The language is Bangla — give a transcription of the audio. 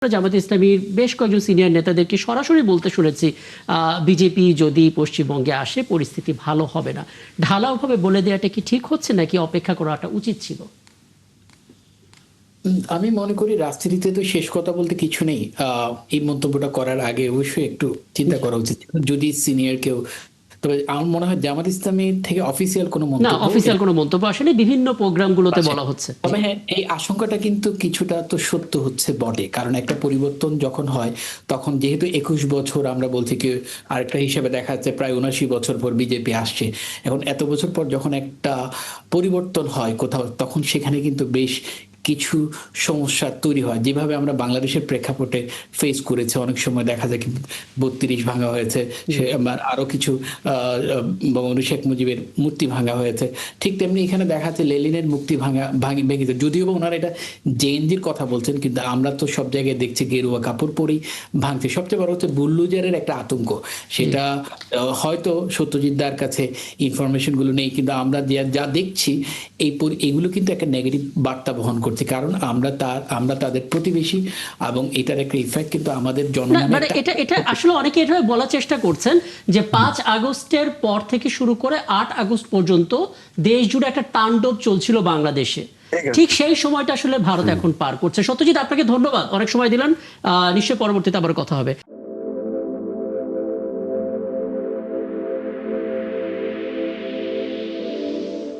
জামায়াতে ইসলামীর বেশ কয়েকজন সিনিয়র নেতাদেরকে সরাসরি বলতে শুনেছি বিজেপি যদি পশ্চিমবঙ্গে আসে পরিস্থিতি ভালো হবে না। ঢালাওভাবে বলে দেওয়াটা কি ঠিক হচ্ছে নাকি অপেক্ষা করাটা উচিত ছিল? আমি মনে করি রাজনীতিতে তো শেষ কথা বলতে কিছু নেই। এই মন্তব্যটা করার আগে অবশ্যই একটু চিন্তা করা উচিত যদি সিনিয়র কেউ। তবে আমার মনে হয় জামাত ইসলামী থেকে অফিসিয়াল কোনো না, মন্তব্য অফিসিয়াল কোনো মন্তব্য আসলে বিভিন্ন প্রোগ্রামগুলোতে আছে। বলা হচ্ছে। তবে হ্যাঁ, এই আশঙ্কাটা কিন্তু কিছুটা তো সত্য হচ্ছে বটে, কারণ একটা পরিবর্তন যখন হয় তখন যেহেতু 21 বছর আমরা বলছি কি, আরেকটা হিসেবে দেখা যাচ্ছে প্রায় 79 বছর পর বিজেপি আসছে। এখন এত বছর পর যখন একটা পরিবর্তন হয় কোথাও, তখন সেখানে কিন্তু বেশ কিছু সমস্যা তৈরি হয়, যেভাবে আমরা বাংলাদেশের প্রেক্ষাপটে ফেস করেছে। অনেক সময় দেখা যায় কিন্তু 32 ভাঙা হয়েছে, সে আবার আরো কিছু বঙ্গবন্ধু শেখ মুজিবের মূর্তি ভাঙা হয়েছে। ঠিক তেমনি এখানে দেখা যাচ্ছে লেলিনের মূর্তি ভেঙেছে, যদিও বা ওনারা এটা জেএনজির কথা বলছেন, কিন্তু আমরা তো সব জায়গায় দেখছি গেরুয়া কাপড় পরেই ভাঙছে। সবচেয়ে বড় হচ্ছে বুল্ডোজারের একটা আতঙ্ক, সেটা হয়তো সত্যজিৎ দার কাছে ইনফরমেশন গুলো নেই, কিন্তু আমরা যা দেখছি এগুলো কিন্তু একটা নেগেটিভ বার্তা বহন করছে, কারণ আমরা তাদের প্রতিবেশী, এবং এটার একটা ইফেক্ট কিন্তু আমাদের না, জনমনে মানে এটা এটা আসলে অনেকে এটা বলার চেষ্টা করছেন যে 5 আগস্টের পর থেকে শুরু করে 8 আগস্ট পর্যন্ত দেশ জুড়ে একটা তাণ্ডব চলছিল বাংলাদেশে। ঠিক সেই সময়টা আসলে ভারত এখন পার করছে। সত্যজিৎ, আপনাকে ধন্যবাদ, অনেক সময় দিলেন। নিশ্চয়ই পরবর্তীতে আবার কথা হবে।